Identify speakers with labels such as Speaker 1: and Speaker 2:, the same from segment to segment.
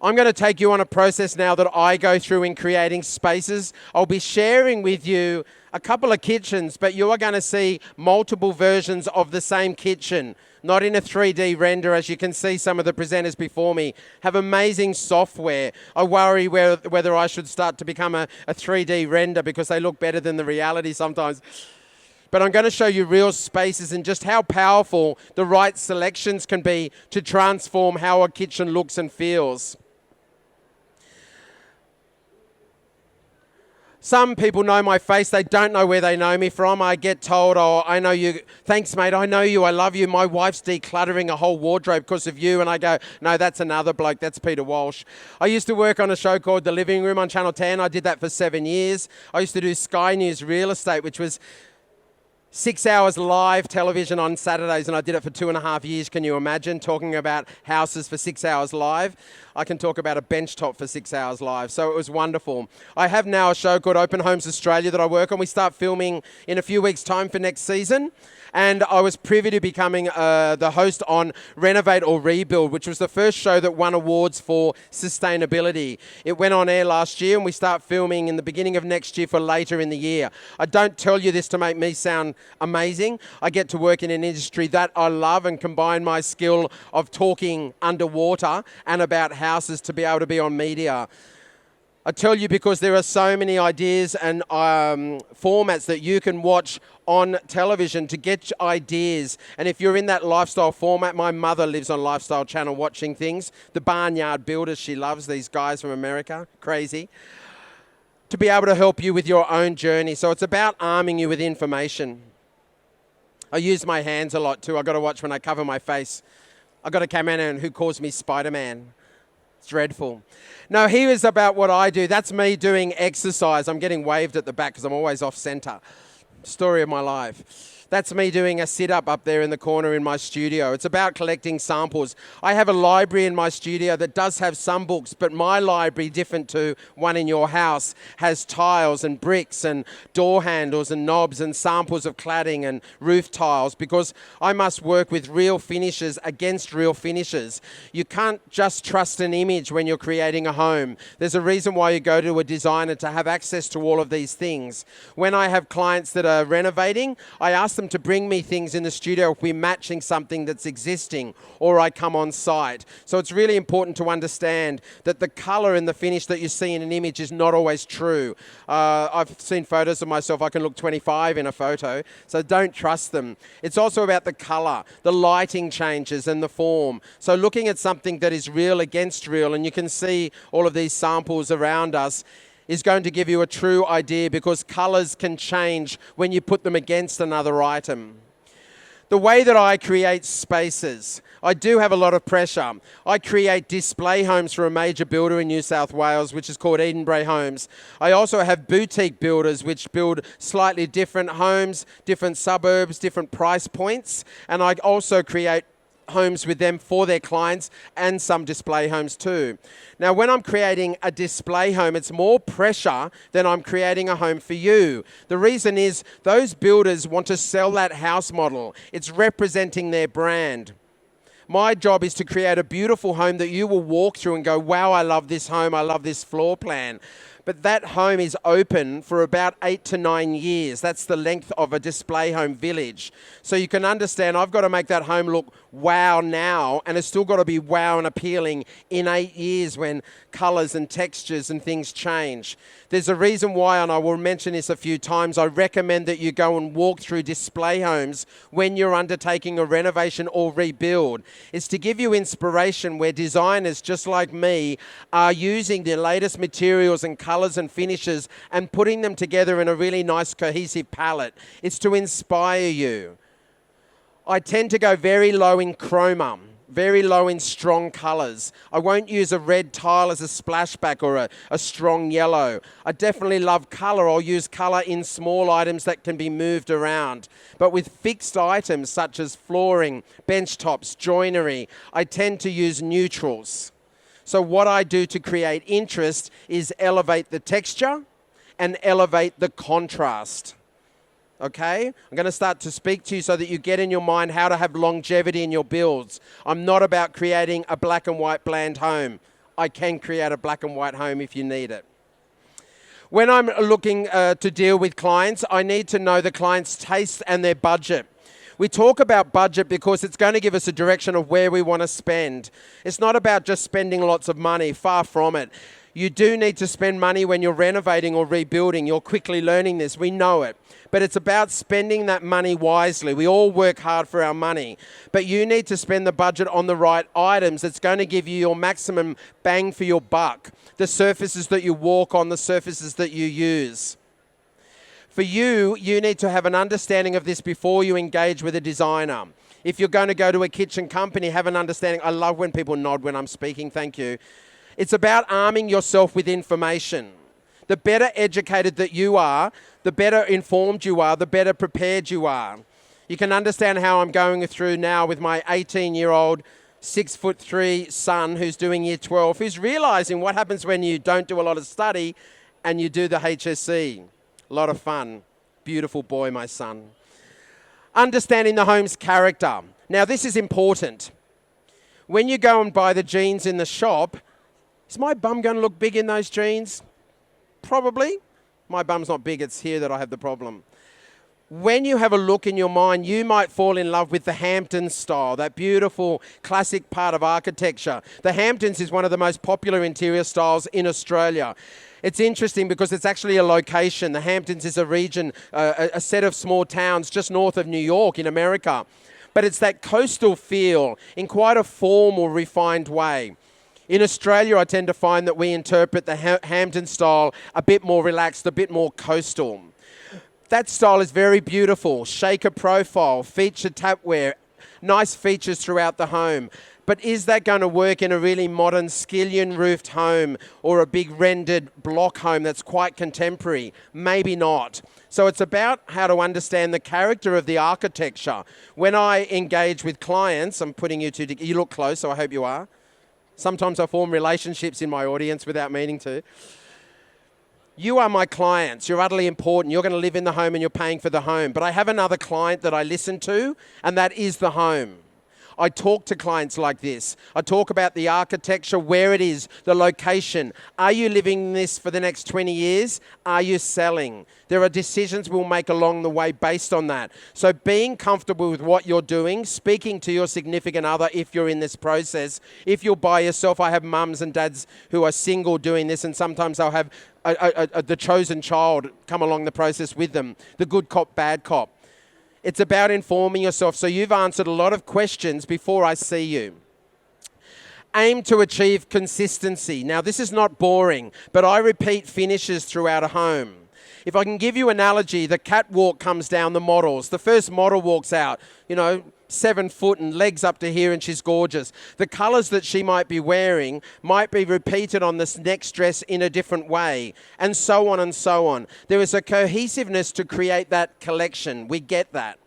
Speaker 1: I'm going to take you on a process now that I go through in creating spaces. I'll be sharing with you a couple of kitchens, but you are going to see multiple versions of the same kitchen, not in a 3D render. As you can see, some of the presenters before me have amazing software. I worry whether I should start to become a 3D render because they look better than the reality sometimes. But I'm going to show you real spaces and just how powerful the right selections can be to transform how a kitchen looks and feels. Some people know my face. They don't know where they know me from. I get told, oh, I know you. Thanks, mate. I know you. I love you. My wife's decluttering a whole wardrobe because of you. And I go, no, that's another bloke. That's Peter Walsh. I used to work on a show called The Living Room on Channel 10. I did that for 7 years. I used to do Sky News Real Estate, which was 6 hours live television on Saturdays, and I did it for 2.5 years. Can you imagine talking about houses for 6 hours live? I can talk about a bench top for 6 hours live. So it was wonderful. I have now a show called Open Homes Australia that I work on. We start filming in a few weeks' time for next season. And I was privy to becoming the host on Renovate or Rebuild, which was the first show that won awards for sustainability. It went on air last year, and we start filming in the beginning of next year for later in the year. I don't tell you this to make me sound amazing. I get to work in an industry that I love and combine my skill of talking underwater and about houses to be able to be on media. I tell you because there are so many ideas and formats that you can watch on television to get ideas. And if you're in that lifestyle format, my mother lives on Lifestyle Channel watching things. The Barnyard Builders, she loves these guys from America, crazy. To be able to help you with your own journey. So it's about arming you with information. I use my hands a lot too. I've got to watch when I cover my face. I've got a cameraman who calls me Spider-Man. It's dreadful. No, here is about what I do. That's me doing exercise. I'm getting waved at the back because I'm always off centre. Story of my life. That's me doing a sit-up up there in the corner in my studio. It's about collecting samples. I have a library in my studio that does have some books, but my library, different to one in your house, has tiles and bricks and door handles and knobs and samples of cladding and roof tiles because I must work with real finishes against real finishes. You can't just trust an image when you're creating a home. There's a reason why you go to a designer to have access to all of these things. When I have clients that are renovating, I ask them to bring me things in the studio if we're matching something that's existing or I come on site. So it's really important to understand that the color and the finish that you see in an image is not always true. I've seen photos of myself. I can look 25 in a photo, so don't trust them. It's also about the color, the lighting changes and the form. So looking at something that is real against real, and you can see all of these samples around us, is going to give you a true idea because colours can change when you put them against another item. The way that I create spaces, I do have a lot of pressure. I create display homes for a major builder in New South Wales, which is called Edenbray Homes. I also have boutique builders which build slightly different homes, different suburbs, different price points, and I also create homes with them for their clients and some display homes too. Now, when I'm creating a display home, it's more pressure than I'm creating a home for you. The reason is those builders want to sell that house model. It's representing their brand. My job is to create a beautiful home that you will walk through and go, wow, I love this home, I love this floor plan. But that home is open for about 8 to 9 years. That's the length of a display home village. So you can understand I've got to make that home look wow now, and it's still got to be wow and appealing in 8 years when colours and textures and things change. There's a reason why, and I will mention this a few times, I recommend that you go and walk through display homes when you're undertaking a renovation or rebuild. It's to give you inspiration where designers just like me are using the latest materials and colours and finishes and putting them together in a really nice cohesive palette. It's to inspire you. I tend to go very low in chroma, very low in strong colours. I won't use a red tile as a splashback or a strong yellow. I definitely love colour. I'll use colour in small items that can be moved around. But with fixed items such as flooring, bench tops, joinery, I tend to use neutrals. So what I do to create interest is elevate the texture and elevate the contrast. Okay? I'm going to start to speak to you so that you get in your mind how to have longevity in your builds. I'm not about creating a black and white bland home. I can create a black and white home if you need it. When I'm looking to deal with clients, I need to know the client's taste and their budget. We talk about budget because it's going to give us a direction of where we want to spend. It's not about just spending lots of money, far from it. You do need to spend money when you're renovating or rebuilding. You're quickly learning this. We know it. But it's about spending that money wisely. We all work hard for our money. But you need to spend the budget on the right items that's going to give you your maximum bang for your buck. The surfaces that you walk on, the surfaces that you use. For you, you need to have an understanding of this before you engage with a designer. If you're going to go to a kitchen company, have an understanding. I love when people nod when I'm speaking. Thank you. It's about arming yourself with information. The better educated that you are, the better informed you are, the better prepared you are. You can understand how I'm going through now with my 18-year-old, 6'3" son who's doing year 12, who's realizing what happens when you don't do a lot of study and you do the HSC. A lot of fun. Beautiful boy, my son. Understanding the home's character. Now, this is important. When you go and buy the jeans in the shop, is my bum going to look big in those jeans? Probably. My bum's not big, it's here that I have the problem. When you have a look in your mind, you might fall in love with the Hamptons style, that beautiful classic part of architecture. The Hamptons is one of the most popular interior styles in Australia. It's interesting because it's actually a location. The Hamptons is a region, a set of small towns just north of New York in America. But it's that coastal feel in quite a formal, refined way. In Australia, I tend to find that we interpret the Hampton style a bit more relaxed, a bit more coastal. That style is very beautiful. Shaker profile, featured tapware, nice features throughout the home. But is that going to work in a really modern skillion roofed home or a big rendered block home that's quite contemporary? Maybe not. So it's about how to understand the character of the architecture. When I engage with clients, I'm putting you two, you look close, so I hope you are. Sometimes I form relationships in my audience without meaning to. You are my clients. You're utterly important. You're going to live in the home and you're paying for the home. But I have another client that I listen to, and that is the home. I talk to clients like this. I talk about the architecture, where it is, the location. Are you living this for the next 20 years? Are you selling? There are decisions we'll make along the way based on that. So being comfortable with what you're doing, speaking to your significant other if you're in this process. If you're by yourself, I have mums and dads who are single doing this, and sometimes I'll have the chosen child come along the process with them. The good cop, bad cop. It's about informing yourself. So you've answered a lot of questions before I see you. Aim to achieve consistency. Now, this is not boring, but I repeat finishes throughout a home. If I can give you an analogy, the catwalk comes down the models. The first model walks out, 7 foot and legs up to here, and she's gorgeous. The colours that she might be wearing might be repeated on this next dress in a different way, and so on and so on. There is a cohesiveness to create that collection. We get that.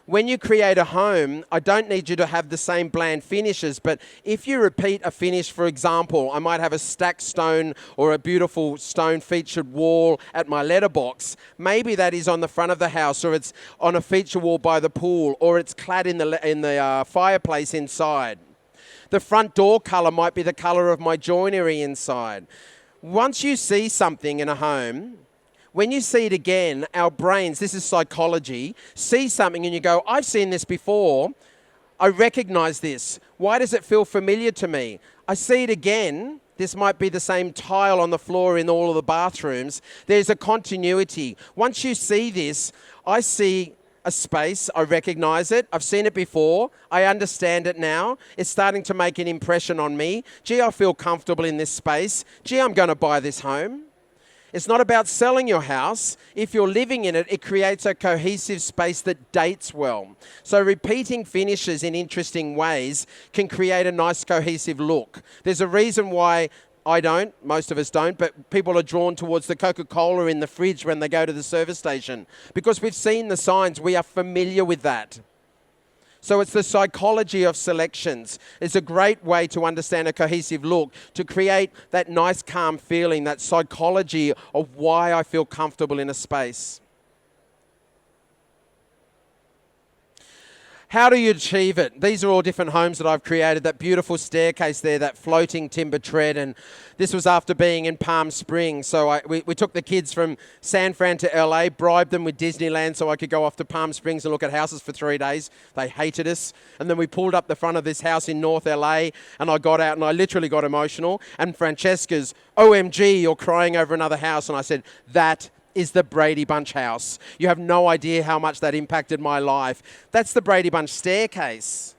Speaker 1: When you create a home, I don't need you to have the same bland finishes, but if you repeat a finish, for example, I might have a stacked stone or a beautiful stone featured wall at my letterbox. Maybe that is on the front of the house, or it's on a feature wall by the pool, or it's clad in the fireplace inside. The front door colour might be the colour of my joinery inside. Once you see something in a home, when you see it again, our brains, this is psychology, see something and you go, I've seen this before. I recognize this. Why does it feel familiar to me? I see it again. This might be the same tile on the floor in all of the bathrooms. There's a continuity. Once you see this, I see a space. I recognize it. I've seen it before. I understand it now. It's starting to make an impression on me. Gee, I feel comfortable in this space. Gee, I'm going to buy this home. It's not about selling your house. If you're living in it, it creates a cohesive space that dates well. So repeating finishes in interesting ways can create a nice cohesive look. There's a reason why I don't, most of us don't, but people are drawn towards the Coca-Cola in the fridge when they go to the service station because we've seen the signs. We are familiar with that. So it's the psychology of selections. It's a great way to understand a cohesive look, to create that nice calm feeling, that psychology of why I feel comfortable in a space. How do you achieve it? These are all different homes that I've created. That beautiful staircase there, that floating timber tread, and this was after being in Palm Springs. So we took the kids from San Fran to LA, bribed them with Disneyland so I could go off to Palm Springs and look at houses for 3 days. They hated us. And then we pulled up the front of this house in North LA, and I got out and I literally got emotional. And Francesca's, OMG, you're crying over another house. And I said, that is the Brady Bunch house. You have no idea how much that impacted my life. That's the Brady Bunch staircase.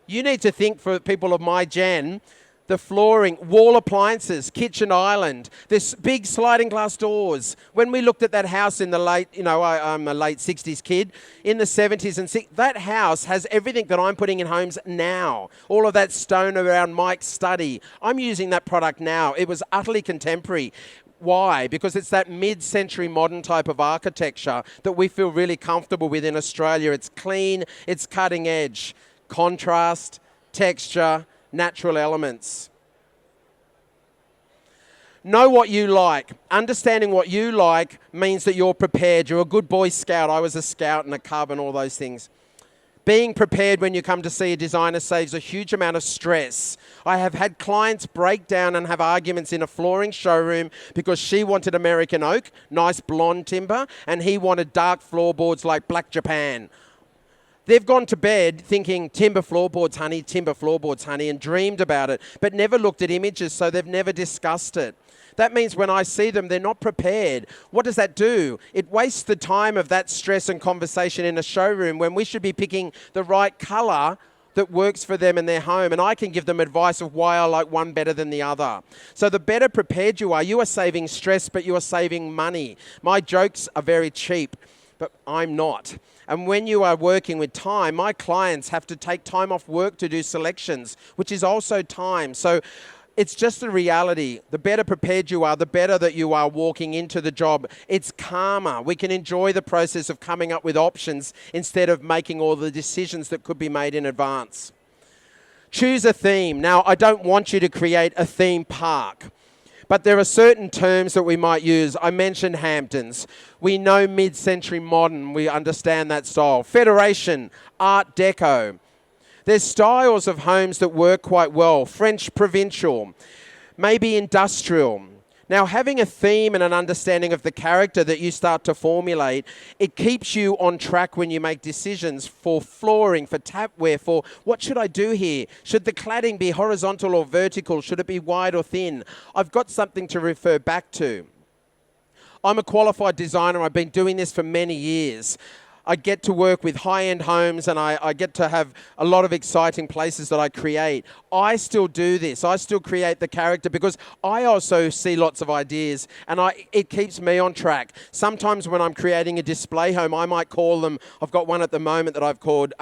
Speaker 1: You need to think, for people of my gen, the flooring, wall appliances, kitchen island, this big sliding glass doors. When we looked at that house in the late, I'm a late 60s kid, in the 70s and 60s, that house has everything that I'm putting in homes now. All of that stone around Mike's study. I'm using that product now. It was utterly contemporary. Why? Because it's that mid-century modern type of architecture that we feel really comfortable with in Australia. It's clean, it's cutting edge, contrast, texture, natural elements. Know what you like. Understanding what you like means that you're prepared. You're a good Boy Scout. I was a scout and a cub and all those things. Being prepared when you come to see a designer saves a huge amount of stress. I have had clients break down and have arguments in a flooring showroom because she wanted American oak, nice blonde timber, and he wanted dark floorboards like Black Japan. They've gone to bed thinking timber floorboards, honey, and dreamed about it, but never looked at images, so they've never discussed it. That means when I see them, they're not prepared. What does that do? It wastes the time of that stress and conversation in a showroom when we should be picking the right colour that works for them in their home. And I can give them advice of why I like one better than the other. So the better prepared you are saving stress, but you are saving money. My jokes are very cheap, but I'm not. And when you are working with time, my clients have to take time off work to do selections, which is also time. So it's just a reality. The better prepared you are, the better that you are walking into the job. It's calmer. We can enjoy the process of coming up with options instead of making all the decisions that could be made in advance. Choose a theme. Now, I don't want you to create a theme park, but there are certain terms that we might use. I mentioned Hamptons. We know mid-century modern. We understand that style. Federation, Art Deco. There's styles of homes that work quite well. French provincial, maybe industrial. Now, having a theme and an understanding of the character that you start to formulate, it keeps you on track when you make decisions for flooring, for tapware, for what should I do here? Should the cladding be horizontal or vertical? Should it be wide or thin? I've got something to refer back to. I'm a qualified designer. I've been doing this for many years. I get to work with high-end homes and I get to have a lot of exciting places that I create. I still do this. I still create the character because I also see lots of ideas and it keeps me on track. Sometimes when I'm creating a display home, I might call them, I've got one at the moment that I've called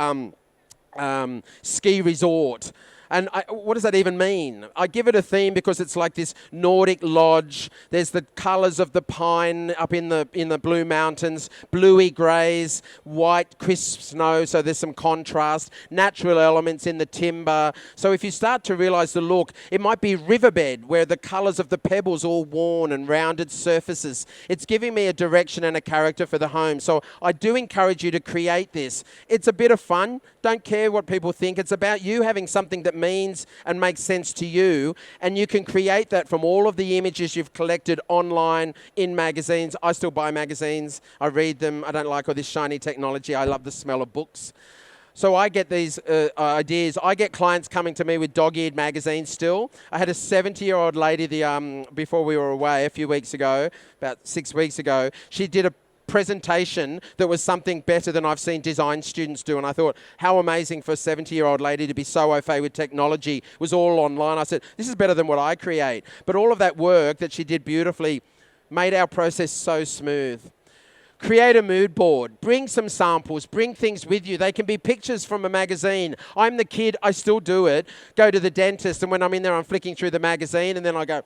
Speaker 1: Ski Resort. And what does that even mean? I give it a theme because it's like this Nordic lodge. There's the colours of the pine up in the Blue Mountains, bluey greys, white crisp snow, so there's some contrast, natural elements in the timber. So if you start to realise the look, it might be riverbed where the colours of the pebbles all worn and rounded surfaces. It's giving me a direction and a character for the home. So I do encourage you to create this. It's a bit of fun. Don't care what people think. It's about you having something that means and makes sense to you, and you can create that from all of the images you've collected online, in magazines. I still buy magazines. I read them. I don't like all this shiny technology. I love the smell of books. So I get these ideas. I get clients coming to me with dog-eared magazines still. I had a 70-year-old lady before we were away a few weeks ago, about 6 weeks ago. She did a presentation that was something better than I've seen design students do, and I thought, how amazing for a 70-year-old lady to be so au fait with technology. It was all online. I said, this is better than what I create. But all of that work that she did beautifully made our process so smooth. Create a mood board. Bring some samples. Bring things with you. They can be pictures from a magazine. I'm the kid. I still do it. Go to the dentist, and when I'm in there, I'm flicking through the magazine, and then I go,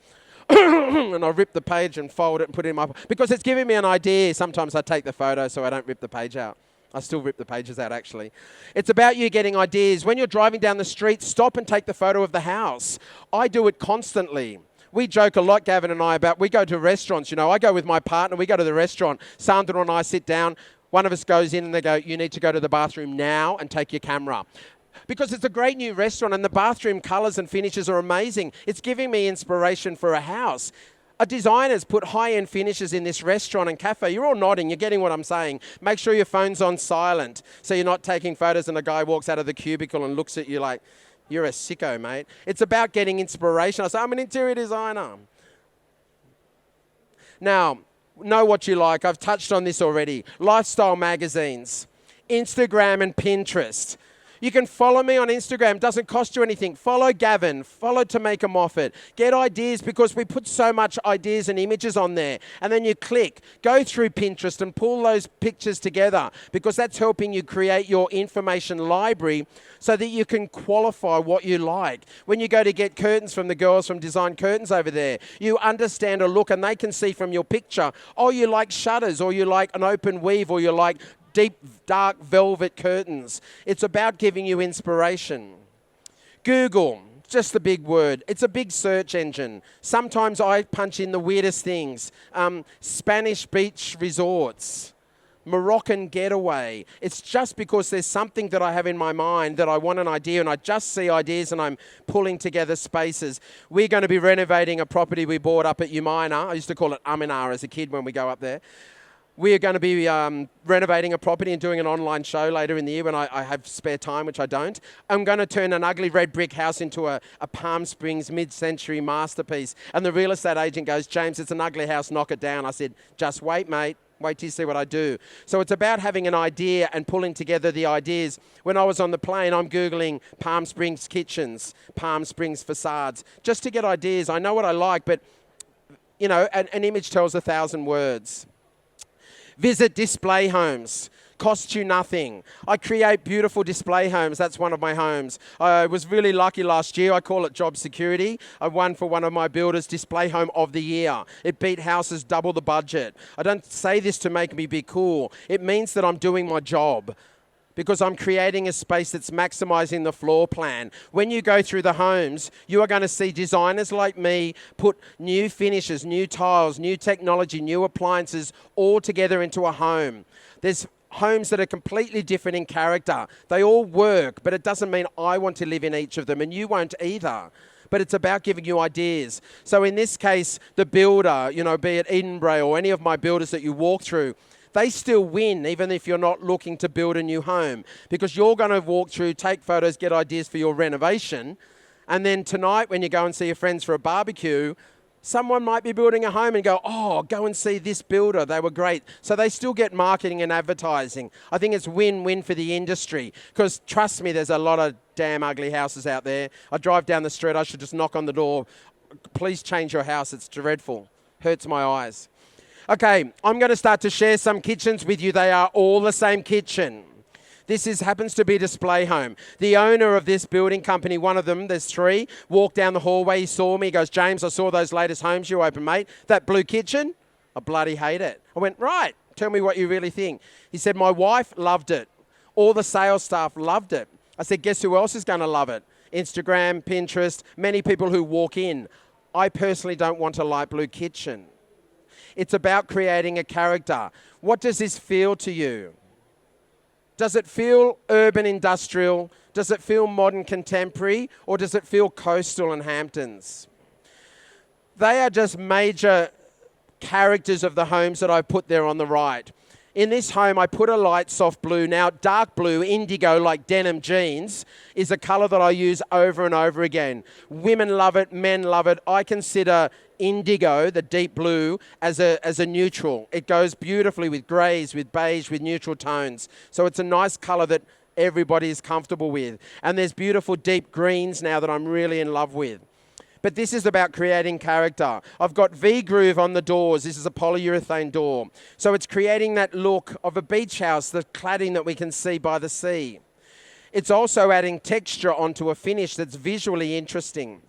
Speaker 1: and I rip the page and fold it and put it in my... Because it's giving me an idea. Sometimes I take the photo so I don't rip the page out. I still rip the pages out, actually. It's about you getting ideas. When you're driving down the street, stop and take the photo of the house. I do it constantly. We joke a lot, Gavin and I, about we go to restaurants. I go with my partner. We go to the restaurant. Sandra and I sit down. One of us goes in and they go, you need to go to the bathroom now and take your camera. Because it's a great new restaurant and the bathroom colours and finishes are amazing. It's giving me inspiration for a house. A designer's put high-end finishes in this restaurant and cafe. You're all nodding. You're getting what I'm saying. Make sure your phone's on silent so you're not taking photos and a guy walks out of the cubicle and looks at you like, you're a sicko, mate. It's about getting inspiration. I say, I'm an interior designer. Now, know what you like. I've touched on this already. Lifestyle magazines, Instagram and Pinterest. You can follow me on Instagram. Doesn't cost you anything. Follow Gavin. Follow Tamika Moffat. Get ideas because we put so much ideas and images on there. And then you click. Go through Pinterest and pull those pictures together because that's helping you create your information library so that you can qualify what you like. When you go to get curtains from the girls from Design Curtains over there, you understand a look and they can see from your picture, oh, you like shutters or you like an open weave or you like deep, dark velvet curtains. It's about giving you inspiration. Google, just a big word. It's a big search engine. Sometimes I punch in the weirdest things. Spanish beach resorts, Moroccan getaway. It's just because there's something that I have in my mind that I want an idea and I just see ideas and I'm pulling together spaces. We're going to be renovating a property we bought up at Umina. I used to call it Aminar as a kid when we go up there. We are going to be renovating a property and doing an online show later in the year when I have spare time, which I don't. I'm going to turn an ugly red brick house into a Palm Springs mid-century masterpiece. And the real estate agent goes, James, it's an ugly house, knock it down. I said, just wait, mate. Wait till you see what I do. So it's about having an idea and pulling together the ideas. When I was on the plane, I'm Googling Palm Springs kitchens, Palm Springs facades, just to get ideas. I know what I like, but, you know, an image tells 1,000 words. Visit display homes. Costs you nothing. I create beautiful display homes. That's one of my homes. I was really lucky last year. I call it job security. I won for one of my builders display home of the year. It beat houses double the budget. I don't say this to make me be cool. It means that I'm doing my job because I'm creating a space that's maximizing the floor plan. When you go through the homes, you are going to see designers like me put new finishes, new tiles, new technology, new appliances all together into a home. There's homes that are completely different in character. They all work, but it doesn't mean I want to live in each of them, and you won't either. But it's about giving you ideas. So in this case, the builder, you know, be it Edinburgh or any of my builders that you walk through, they still win even if you're not looking to build a new home because you're going to walk through, take photos, get ideas for your renovation. And then tonight when you go and see your friends for a barbecue, someone might be building a home and go, oh, go and see this builder. They were great. So they still get marketing and advertising. I think it's win-win for the industry because trust me, there's a lot of damn ugly houses out there. I drive down the street. I should just knock on the door. Please change your house. It's dreadful. Hurts my eyes. Okay, I'm going to start to share some kitchens with you. They are all the same kitchen. This happens to be a display home. The owner of this building company, one of them, there's three, walked down the hallway, he saw me, he goes, James, I saw those latest homes you opened, mate. That blue kitchen, I bloody hate it. I went, right, tell me what you really think. He said, my wife loved it. All the sales staff loved it. I said, guess who else is going to love it? Instagram, Pinterest, many people who walk in. I personally don't want a light blue kitchen. It's about creating a character. What does this feel to you? Does it feel urban industrial? Does it feel modern contemporary? Or does it feel coastal and Hamptons? They are just major characters of the homes that I put there on the right. In this home, I put a light soft blue. Now, dark blue, indigo, like denim jeans, is a colour that I use over and over again. Women love it, men love it. I consider indigo, the deep blue, as a neutral. It goes beautifully with greys, with beige, with neutral tones. So it's a nice colour that everybody is comfortable with. And there's beautiful deep greens now that I'm really in love with. But this is about creating character. I've got V-groove on the doors. This is a polyurethane door. So it's creating that look of a beach house, the cladding that we can see by the sea. It's also adding texture onto a finish that's visually interesting.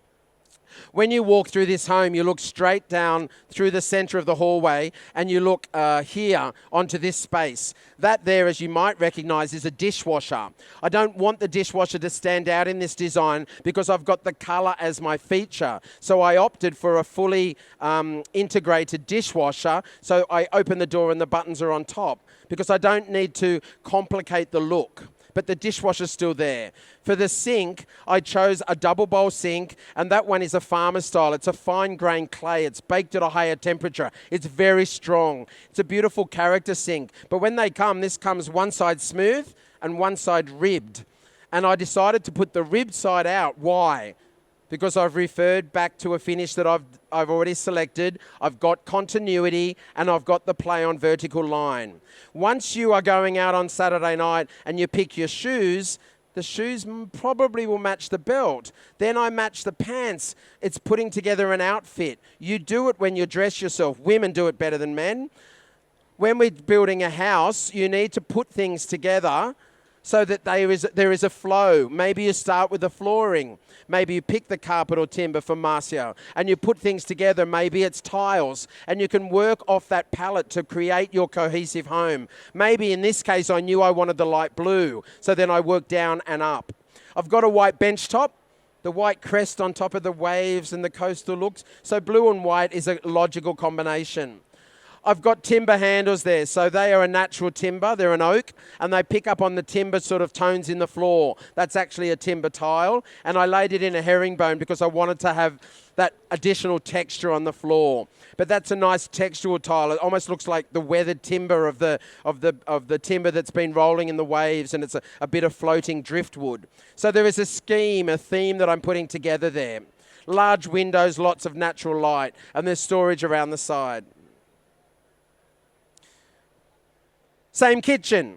Speaker 1: When you walk through this home, you look straight down through the centre of the hallway and you look here onto this space. That there, as you might recognise, is a dishwasher. I don't want the dishwasher to stand out in this design because I've got the colour as my feature. So I opted for a fully integrated dishwasher. So I open the door and the buttons are on top because I don't need to complicate the look. But the dishwasher's still there. For the sink, I chose a double bowl sink, and that one is a farmer style. It's a fine grained clay. It's baked at a higher temperature. It's very strong. It's a beautiful character sink. But when they come, this comes one side smooth and one side ribbed. And I decided to put the ribbed side out. Why? Because I've referred back to a finish that I've already selected. I've got continuity and I've got the play on vertical line. Once you are going out on Saturday night and you pick your shoes, the shoes probably will match the belt. Then I match the pants. It's putting together an outfit. You do it when you dress yourself. Women do it better than men. When we're building a house, you need to put things together so that there is a flow. Maybe you start with the flooring. Maybe you pick the carpet or timber from Marcio and you put things together. Maybe it's tiles and you can work off that palette to create your cohesive home. Maybe in this case, I knew I wanted the light blue. So then I worked down and up. I've got a white bench top, the white crest on top of the waves and the coastal looks. So blue and white is a logical combination. I've got timber handles there, so they are a natural timber. They're an oak, and they pick up on the timber sort of tones in the floor. That's actually a timber tile, and I laid it in a herringbone because I wanted to have that additional texture on the floor. But that's a nice textural tile. It almost looks like the weathered timber of the timber that's been rolling in the waves, and it's a bit of floating driftwood. So there is a scheme, a theme that I'm putting together there. Large windows, lots of natural light, and there's storage around the side. Same kitchen.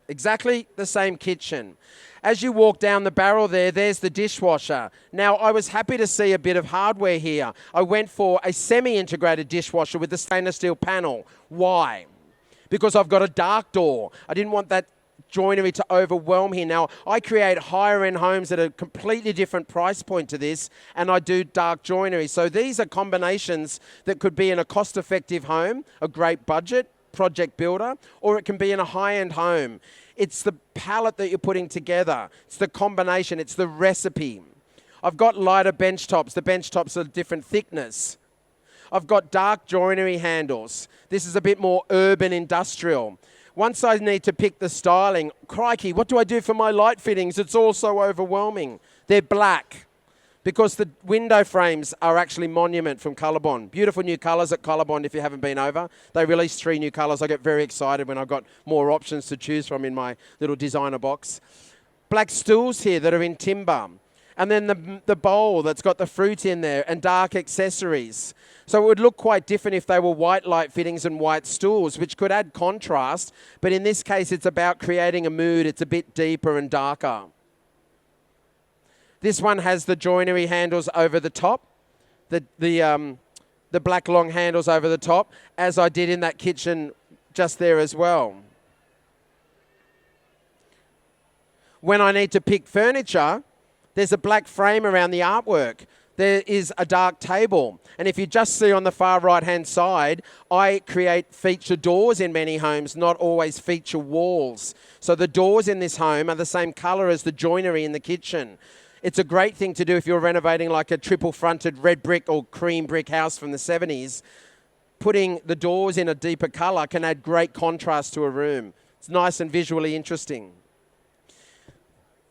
Speaker 1: Exactly the same kitchen. As you walk down the barrel there's the dishwasher. Now, I was happy to see a bit of hardware here. I went for a semi-integrated dishwasher with the stainless steel panel. Why? Because I've got a dark door. I didn't want that joinery to overwhelm here. Now, I create higher end homes at a completely different price point to this, and I do dark joinery. So these are combinations that could be in a cost-effective home, a great budget, project builder, or it can be in a high-end home. It's the palette that you're putting together. It's the combination. It's the recipe. I've got lighter bench tops. The bench tops are different thickness. I've got dark joinery handles. This is a bit more urban industrial. Once I need to pick the styling, crikey, what do I do for my light fittings? It's all so overwhelming. They're black because the window frames are actually Monument from Colorbond. Beautiful new colours at Colorbond if you haven't been over. They released 3 new colours. I get very excited when I've got more options to choose from in my little designer box. Black stools here that are in timber. And then the bowl that's got the fruit in there and dark accessories. So it would look quite different if they were white light fittings and white stools, which could add contrast. But in this case, it's about creating a mood. It's a bit deeper and darker. This one has the joinery handles over the top, the black long handles over the top, as I did in that kitchen just there as well. When I need to pick furniture, there's a black frame around the artwork. There is a dark table. And if you just see on the far right-hand side, I create feature doors in many homes, not always feature walls. So the doors in this home are the same colour as the joinery in the kitchen. It's a great thing to do if you're renovating like a triple-fronted red brick or cream brick house from the 70s. Putting the doors in a deeper colour can add great contrast to a room. It's nice and visually interesting.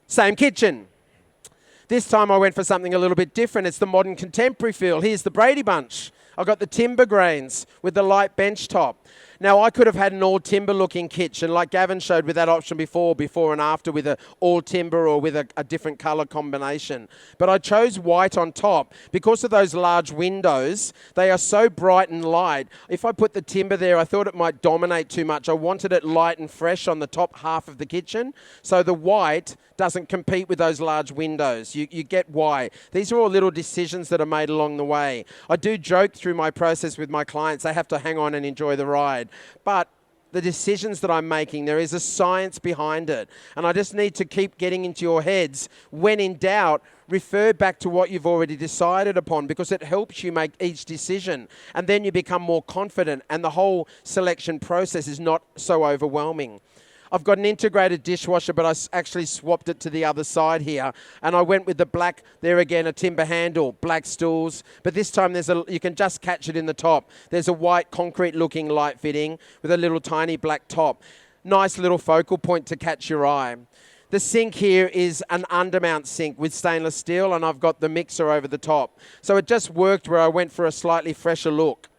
Speaker 1: Same kitchen. This time I went for something a little bit different. It's the modern contemporary feel. Here's the Brady Bunch. I've got the timber grains with the light bench top. Now, I could have had an all-timber looking kitchen like Gavin showed with that option before and after with an all-timber or with a different colour combination. But I chose white on top. Because of those large windows, they are so bright and light. If I put the timber there, I thought it might dominate too much. I wanted it light and fresh on the top half of the kitchen. So the white doesn't compete with those large windows. You get why. These are all little decisions that are made along the way. I do joke through my process with my clients. They have to hang on and enjoy the ride. But the decisions that I'm making, there is a science behind it. And I just need to keep getting into your heads. When in doubt, refer back to what you've already decided upon because it helps you make each decision. And then you become more confident and the whole selection process is not so overwhelming. I've got an integrated dishwasher, but I actually swapped it to the other side here. And I went with the black, there again, a timber handle, black stools. But this time you can just catch it in the top. There's a white concrete looking light fitting with a little tiny black top. Nice little focal point to catch your eye. The sink here is an undermount sink with stainless steel, and I've got the mixer over the top. So it just worked where I went for a slightly fresher look.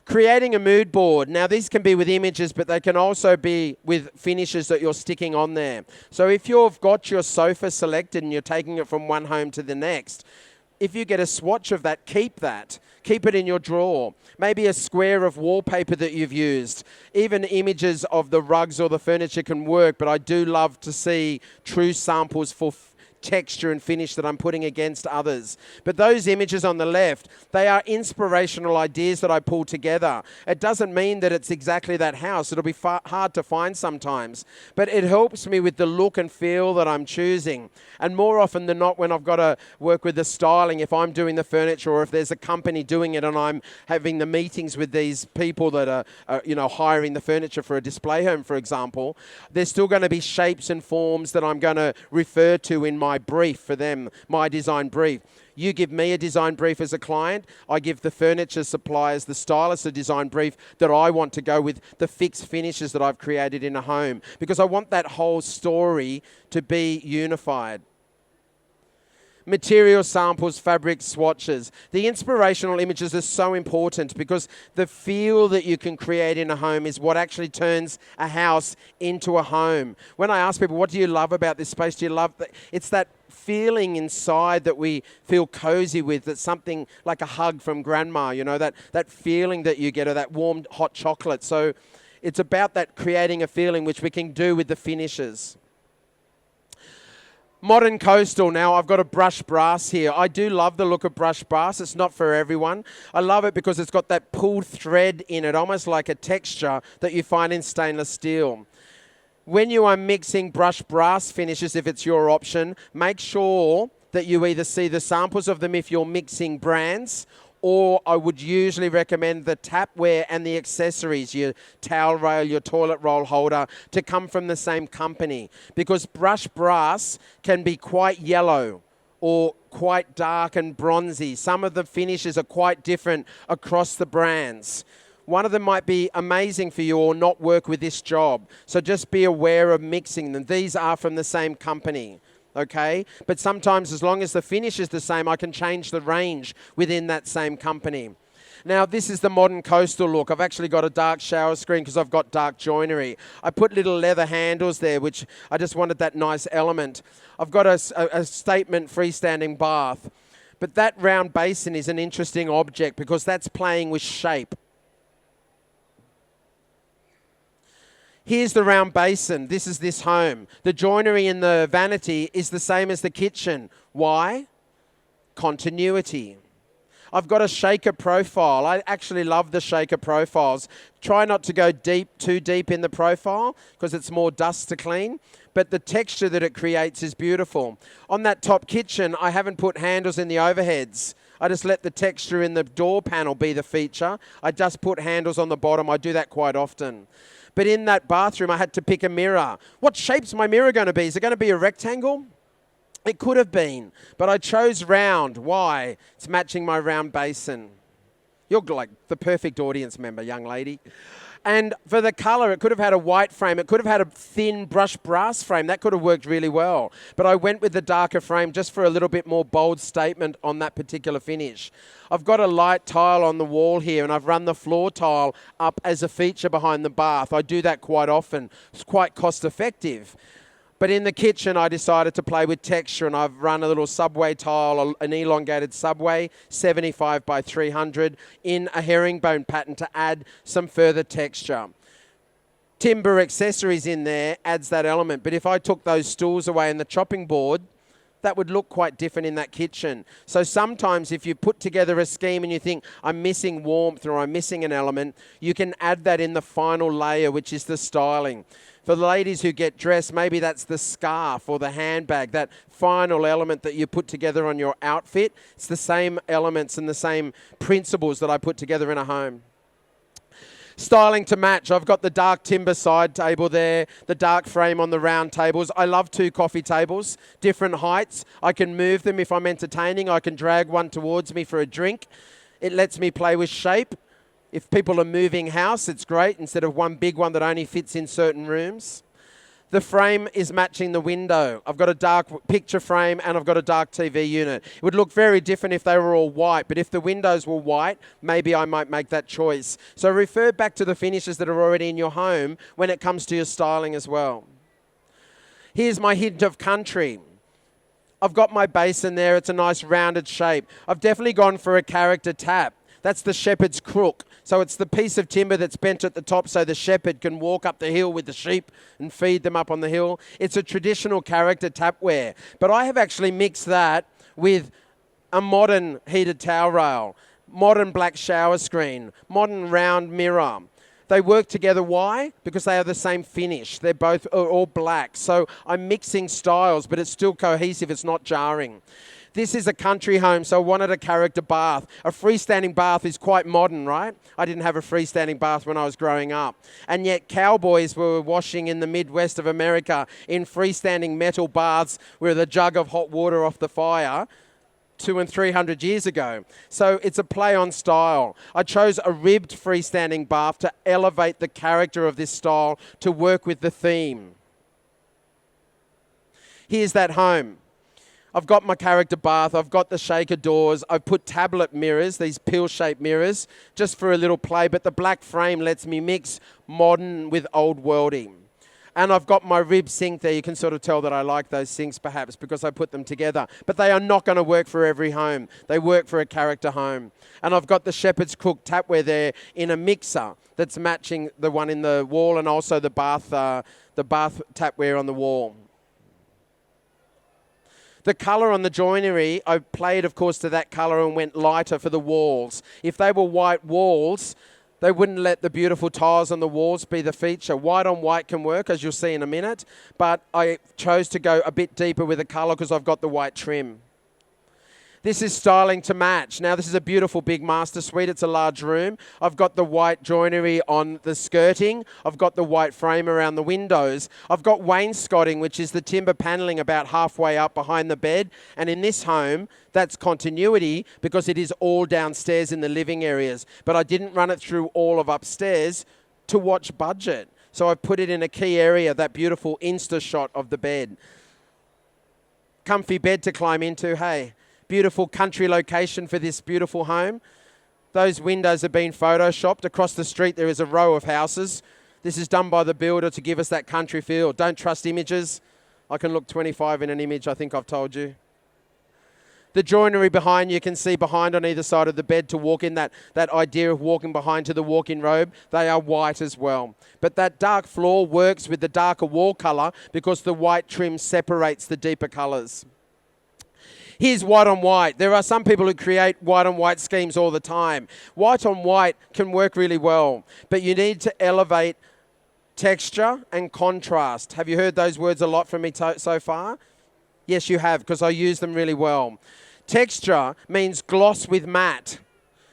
Speaker 1: Creating a mood board. Now, these can be with images, but they can also be with finishes that you're sticking on there. So if you've got your sofa selected and you're taking it from one home to the next, if you get a swatch of that, keep that. Keep it in your drawer. Maybe a square of wallpaper that you've used. Even images of the rugs or the furniture can work, but I do love to see true samples for texture and finish that I'm putting against others. But those images on the left, they are inspirational ideas that I pull together. It doesn't mean that it's exactly that house. It'll be hard to find sometimes. But it helps me with the look and feel that I'm choosing. And more often than not, when I've got to work with the styling, if I'm doing the furniture or if there's a company doing it and I'm having the meetings with these people that are hiring the furniture for a display home, for example, there's still going to be shapes and forms that I'm going to refer to in my brief for them, my design brief. You give me a design brief as a client. I give the furniture suppliers, the stylists, a design brief that I want to go with the fixed finishes that I've created in a home because I want that whole story to be unified. Material samples, fabric swatches. The inspirational images are so important because the feel that you can create in a home is what actually turns a house into a home. When I ask people, what do you love about this space? Do you love that? It's that feeling inside that we feel cozy with, that's something like a hug from grandma, that feeling that you get, or that warm hot chocolate. So it's about that creating a feeling, which we can do with the finishes. Modern coastal. Now, I've got a brushed brass here. I do love the look of brushed brass. It's not for everyone. I love it because it's got that pulled thread in it, almost like a texture that you find in stainless steel. When you are mixing brushed brass finishes, if it's your option, make sure that you either see the samples of them if you're mixing brands, or I would usually recommend the tapware and the accessories, your towel rail, your toilet roll holder, to come from the same company. Because brushed brass can be quite yellow or quite dark and bronzy. Some of the finishes are quite different across the brands. One of them might be amazing for you or not work with this job. So just be aware of mixing them. These are from the same company. Okay, but sometimes as long as the finish is the same, I can change the range within that same company. Now, this is the modern coastal look. I've actually got a dark shower screen because I've got dark joinery. I put little leather handles there, which I just wanted that nice element. I've got a statement freestanding bath, but that round basin is an interesting object because that's playing with shape. Here's the round basin. This is this home. The joinery in the vanity is the same as the kitchen. Why? Continuity. I've got a shaker profile. I actually love the shaker profiles. Try not to go too deep in the profile because it's more dust to clean, but the texture that it creates is beautiful. On that top kitchen, I haven't put handles in the overheads. I just let the texture in the door panel be the feature. I just put handles on the bottom. I do that quite often. But in that bathroom, I had to pick a mirror. What shape's my mirror going to be? Is it going to be a rectangle? It could have been, but I chose round. Why? It's matching my round basin. You're like the perfect audience member, young lady. And for the colour, it could have had a white frame. It could have had a thin brushed brass frame. That could have worked really well. But I went with the darker frame just for a little bit more bold statement on that particular finish. I've got a light tile on the wall here, and I've run the floor tile up as a feature behind the bath. I do that quite often. It's quite cost effective. But in the kitchen, I decided to play with texture, and I've run a little subway tile, an elongated subway, 75 by 300, in a herringbone pattern to add some further texture. Timber accessories in there adds that element. But if I took those stools away and the chopping board, that would look quite different in that kitchen. So sometimes if you put together a scheme and you think, I'm missing warmth or I'm missing an element, you can add that in the final layer, which is the styling. For the ladies who get dressed, maybe that's the scarf or the handbag, that final element that you put together on your outfit. It's the same elements and the same principles that I put together in a home. Styling to match. I've got the dark timber side table there, the dark frame on the round tables. I love 2 coffee tables, different heights. I can move them if I'm entertaining. I can drag one towards me for a drink. It lets me play with shape. If people are moving house, it's great instead of one big one that only fits in certain rooms. The frame is matching the window. I've got a dark picture frame and I've got a dark TV unit. It would look very different if they were all white, but if the windows were white, maybe I might make that choice. So refer back to the finishes that are already in your home when it comes to your styling as well. Here's my hint of country. I've got my basin there. It's a nice rounded shape. I've definitely gone for a character tap. That's the shepherd's crook. So it's the piece of timber that's bent at the top so the shepherd can walk up the hill with the sheep and feed them up on the hill. It's a traditional character tapware. But I have actually mixed that with a modern heated towel rail, modern black shower screen, modern round mirror. They work together. Why? Because they are the same finish. They're both all black. So I'm mixing styles, but it's still cohesive. It's not jarring. This is a country home, so I wanted a character bath. A freestanding bath is quite modern, right? I didn't have a freestanding bath when I was growing up. And yet cowboys were washing in the Midwest of America in freestanding metal baths with a jug of hot water off the fire 200 and 300 years ago. So it's a play on style. I chose a ribbed freestanding bath to elevate the character of this style to work with the theme. Here's that home. I've got my character bath, I've got the shaker doors, I've put tablet mirrors, these pill-shaped mirrors, just for a little play, but the black frame lets me mix modern with old worlding. And I've got my rib sink there. You can sort of tell that I like those sinks perhaps because I put them together. But they are not going to work for every home. They work for a character home. And I've got the shepherd's crook tapware there in a mixer that's matching the one in the wall and also the bath tapware on the wall. The colour on the joinery, I played, of course, to that colour and went lighter for the walls. If they were white walls, they wouldn't let the beautiful tiles on the walls be the feature. White on white can work, as you'll see in a minute, but I chose to go a bit deeper with the colour because I've got the white trim. This is styling to match. Now, this is a beautiful big master suite. It's a large room. I've got the white joinery on the skirting. I've got the white frame around the windows. I've got wainscoting, which is the timber paneling about halfway up behind the bed. And in this home, that's continuity because it is all downstairs in the living areas. But I didn't run it through all of upstairs to watch budget. So I put it in a key area, that beautiful Insta shot of the bed. Comfy bed to climb into, hey. Beautiful country location for this beautiful home. Those windows have been photoshopped. Across the street there is a row of houses. This is done by the builder to give us that country feel. Don't trust images. I can look 25 in an image, I think I've told you. The joinery behind you can see behind on either side of the bed to walk in, that idea of walking behind to the walk-in robe. They are white as well. But that dark floor works with the darker wall colour because the white trim separates the deeper colours. Here's white on white. There are some people who create white on white schemes all the time. White on white can work really well, but you need to elevate texture and contrast. Have you heard those words a lot from me so far? Yes, you have, because I use them really well. Texture means gloss with matte.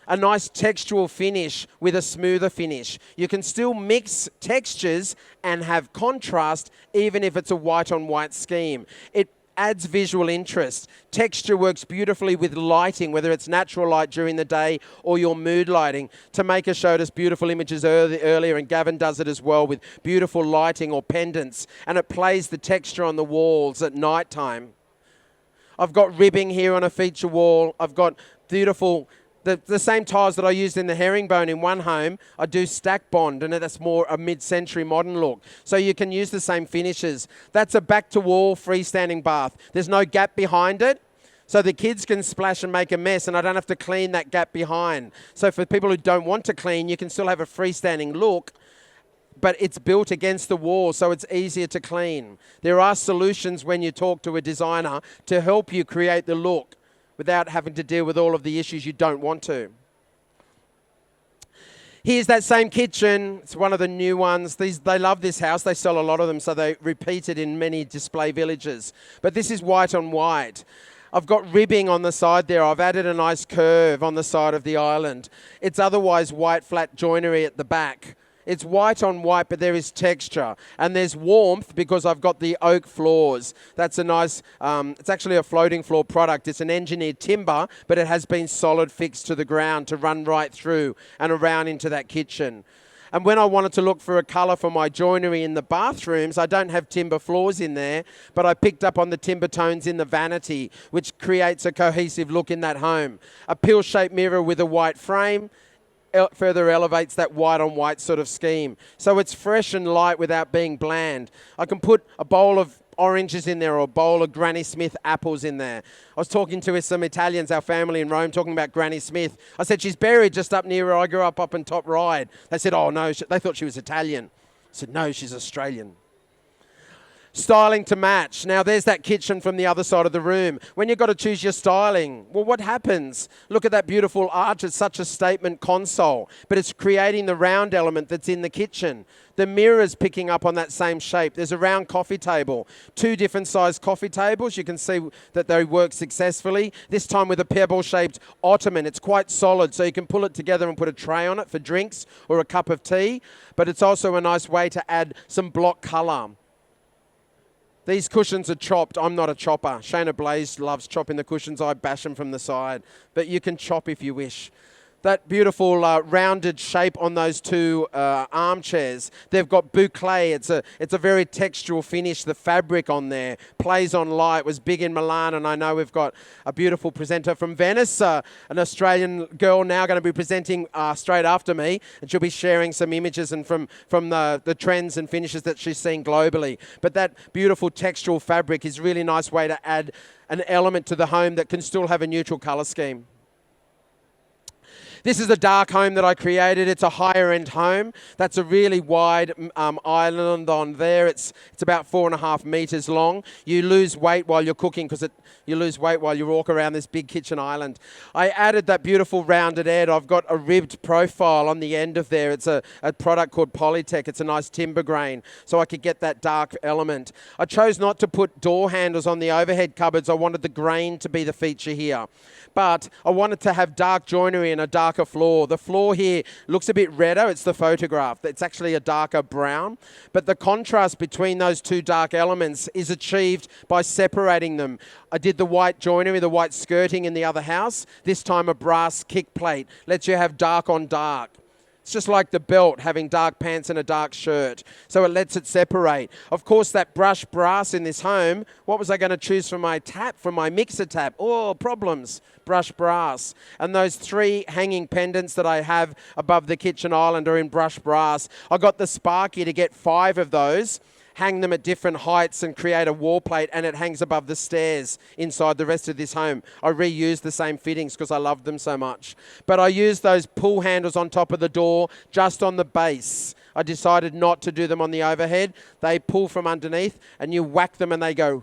Speaker 1: A nice textural finish with a smoother finish. You can still mix textures and have contrast even if it's a white on white scheme. It adds visual interest. Texture works beautifully with lighting, whether it's natural light during the day or your mood lighting. Tameka showed us beautiful images earlier, and Gavin does it as well with beautiful lighting or pendants, and it plays the texture on the walls at night time. I've got ribbing here on a feature wall. I've got beautiful the same tiles that I used in the herringbone in one home. I do stack bond, and that's more a mid-century modern look. So you can use the same finishes. That's a back-to-wall freestanding bath. There's no gap behind it, so the kids can splash and make a mess, and I don't have to clean that gap behind. So for people who don't want to clean, you can still have a freestanding look, but it's built against the wall, so it's easier to clean. There are solutions when you talk to a designer to help you create the look without having to deal with all of the issues you don't want to. Here's that same kitchen. It's one of the new ones. They love this house. They sell a lot of them, so they repeat it in many display villages. But this is white on white. I've got ribbing on the side there. I've added a nice curve on the side of the island. It's otherwise white flat joinery at the back. It's white on white, but there is texture. And there's warmth because I've got the oak floors. That's a nice, it's actually a floating floor product. It's an engineered timber, but it has been solid fixed to the ground to run right through and around into that kitchen. And when I wanted to look for a colour for my joinery in the bathrooms, I don't have timber floors in there, but I picked up on the timber tones in the vanity, which creates a cohesive look in that home. A pill-shaped mirror with a white frame further elevates that white on white sort of scheme. So it's fresh and light without being bland. I can put a bowl of oranges in there or a bowl of Granny Smith apples in there. I was talking to some Italians, our family in Rome, talking about Granny Smith. I said, she's buried just up near where I grew up in Top Ryde. They said, oh no, they thought she was Italian. I said, no, she's Australian. Styling to match. Now, there's that kitchen from the other side of the room. When you've got to choose your styling, well, what happens? Look at that beautiful arch. It's such a statement console, but it's creating the round element that's in the kitchen. The mirror's picking up on that same shape. There's a round coffee table. 2 different sized coffee tables. You can see that they work successfully. This time with a pebble-shaped ottoman. It's quite solid, so you can pull it together and put a tray on it for drinks or a cup of tea. But it's also a nice way to add some block colour. These cushions are chopped. I'm not a chopper. Shayna Blaze loves chopping the cushions. I bash them from the side. But you can chop if you wish. That beautiful rounded shape on those 2 armchairs. They've got boucle. It's a very textural finish. The fabric on there plays on light. It was big in Milan, and I know we've got a beautiful presenter from Venice, an Australian girl now going to be presenting straight after me, and she'll be sharing some images and from the trends and finishes that she's seen globally. But that beautiful textural fabric is a really nice way to add an element to the home that can still have a neutral colour scheme. This is a dark home that I created. It's a higher end home. That's a really wide island on there. It's about 4.5 meters long. You lose weight while you're cooking because you lose weight while you walk around this big kitchen island. I added that beautiful rounded edge. I've got a ribbed profile on the end of there. It's a product called Polytech. It's a nice timber grain, so I could get that dark element. I chose not to put door handles on the overhead cupboards. I wanted the grain to be the feature here. But I wanted to have dark joinery and a darker floor. The floor here looks a bit redder. It's the photograph. It's actually a darker brown. But the contrast between those 2 dark elements is achieved by separating them. I did the white joinery, the white skirting in the other house. This time a brass kick plate. Lets you have dark on dark. It's just like the belt, having dark pants and a dark shirt. So it lets it separate. Of course, that brushed brass in this home, what was I going to choose for my tap, from my mixer tap? Oh, problems. Brushed brass. And those 3 hanging pendants that I have above the kitchen island are in brushed brass. I got the Sparky to get 5 of those, hang them at different heights and create a wall plate, and it hangs above the stairs inside the rest of this home. I reused the same fittings because I love them so much. But I used those pull handles on top of the door just on the base. I decided not to do them on the overhead. They pull from underneath and you whack them and they go.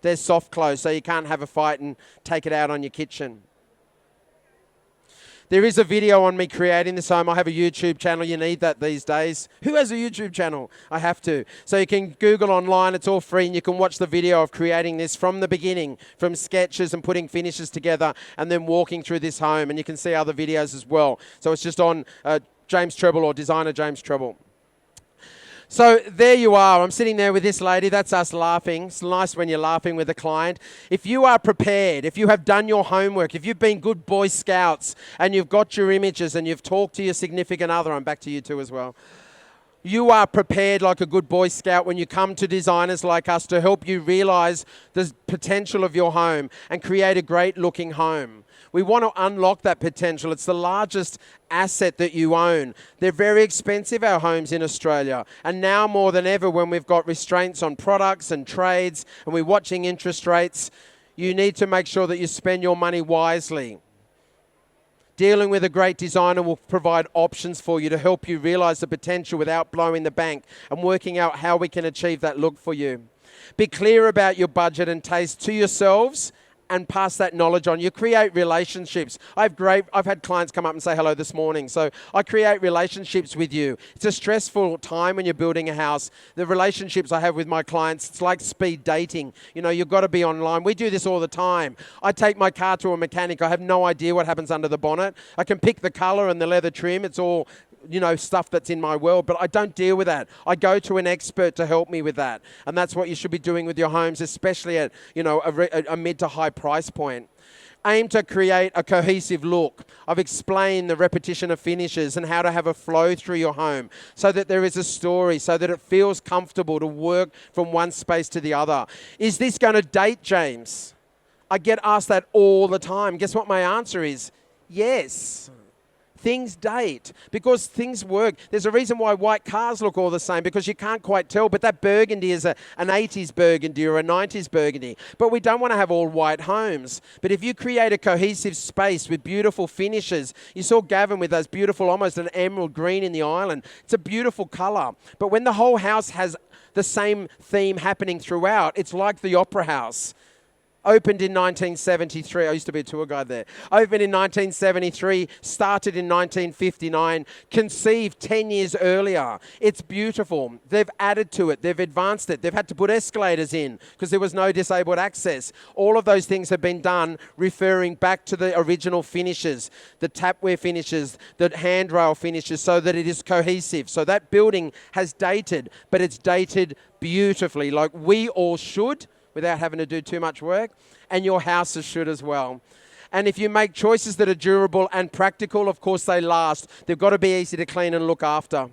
Speaker 1: They're soft close, so you can't have a fight and take it out on your kitchen. There is a video on me creating this home. I have a YouTube channel. You need that these days. Who has a YouTube channel? I have to. So you can Google online. It's all free, and you can watch the video of creating this from the beginning, from sketches and putting finishes together, and then walking through this home. And you can see other videos as well. So it's just on James Treble or designer James Treble. So there you are. I'm sitting there with this lady. That's us laughing. It's nice when you're laughing with a client. If you are prepared, if you have done your homework, if you've been good Boy Scouts and you've got your images and you've talked to your significant other, I'm back to you too as well. You are prepared like a good Boy Scout when you come to designers like us to help you realise the potential of your home and create a great looking home. We want to unlock that potential. It's the largest asset that you own. They're very expensive, our homes in Australia. And now more than ever, when we've got restraints on products and trades and we're watching interest rates, you need to make sure that you spend your money wisely. Dealing with a great designer will provide options for you to help you realise the potential without blowing the bank and working out how we can achieve that look for you. Be clear about your budget and taste to yourselves and pass that knowledge on. You create relationships. I've had clients come up and say hello this morning. So I create relationships with you. It's a stressful time when you're building a house. The relationships I have with my clients, it's like speed dating. You know, you've got to be online. We do this all the time. I take my car to a mechanic. I have no idea what happens under the bonnet. I can pick the color and the leather trim. It's all, you know, stuff that's in my world, but I don't deal with that. I go to an expert to help me with that. And that's what you should be doing with your homes, especially at, you know, a mid to high price point. Aim to create a cohesive look. I've explained the repetition of finishes and how to have a flow through your home so that there is a story, so that it feels comfortable to work from one space to the other. Is this going to date, James? I get asked that all the time. Guess what my answer is? Yes. Things date because things work. There's a reason why white cars look all the same, because you can't quite tell, but that burgundy is an 80s burgundy or a 90s burgundy. But we don't want to have all white homes. But if you create a cohesive space with beautiful finishes, you saw Gavin with those beautiful, almost an emerald green in the island. It's a beautiful colour. But when the whole house has the same theme happening throughout, it's like the Opera House. Opened in 1973. I used to be a tour guide there. Opened in 1973, started in 1959, conceived 10 years earlier. It's beautiful. They've added to it. They've advanced it. They've had to put escalators in because there was no disabled access. All of those things have been done referring back to the original finishes, the tapware finishes, the handrail finishes, so that it is cohesive. So that building has dated, but it's dated beautifully, like we all should, without having to do too much work, and your houses should as well. And if you make choices that are durable and practical, of course they last. They've got to be easy to clean and look after.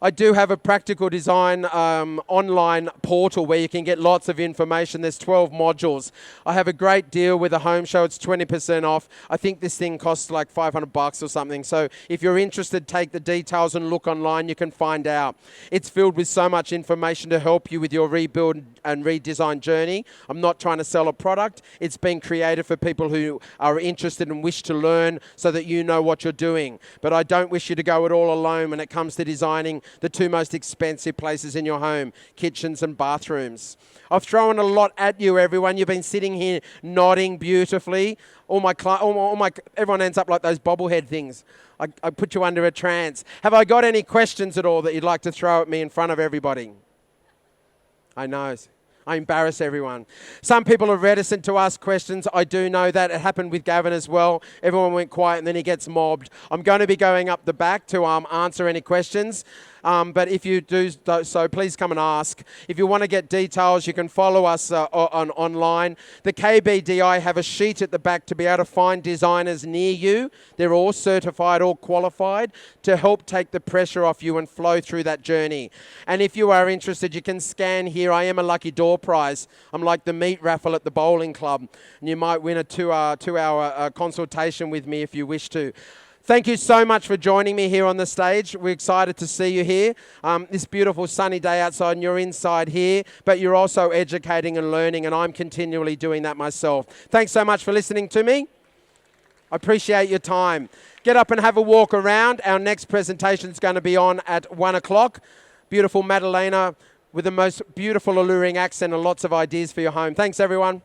Speaker 1: I do have a practical design online portal where you can get lots of information. There's 12 modules. I have a great deal with a home show. It's 20% off. I think this thing costs like $500 or something. So if you're interested, take the details and look online. You can find out. It's filled with so much information to help you with your rebuild and redesign journey. I'm not trying to sell a product. It's been created for people who are interested and wish to learn so that you know what you're doing. But I don't wish you to go it all alone when it comes to designing the two most expensive places in your home, kitchens and bathrooms. I've thrown a lot at you, everyone. You've been sitting here nodding beautifully. Everyone ends up like those bobblehead things. I put you under a trance. Have I got any questions at all that you'd like to throw at me in front of everybody? I know. I embarrass everyone. Some people are reticent to ask questions. I do know that. It happened with Gavin as well. Everyone went quiet and then he gets mobbed. I'm going to be going up the back to answer any questions. But if you do so, please come and ask. If you want to get details, you can follow us online. The KBDi have a sheet at the back to be able to find designers near you. They're all certified, all qualified, to help take the pressure off you and flow through that journey. And if you are interested, you can scan here. I am a lucky door prize. I'm like the meat raffle at the bowling club. And you might win a two-hour consultation with me if you wish to. Thank you so much for joining me here on the stage. We're excited to see you here. This beautiful sunny day outside, and you're inside here, but you're also educating and learning, and I'm continually doing that myself. Thanks so much for listening to me. I appreciate your time. Get up and have a walk around. Our next presentation is going to be on at 1 o'clock. Beautiful Madalena with the most beautiful, alluring accent and lots of ideas for your home. Thanks, everyone.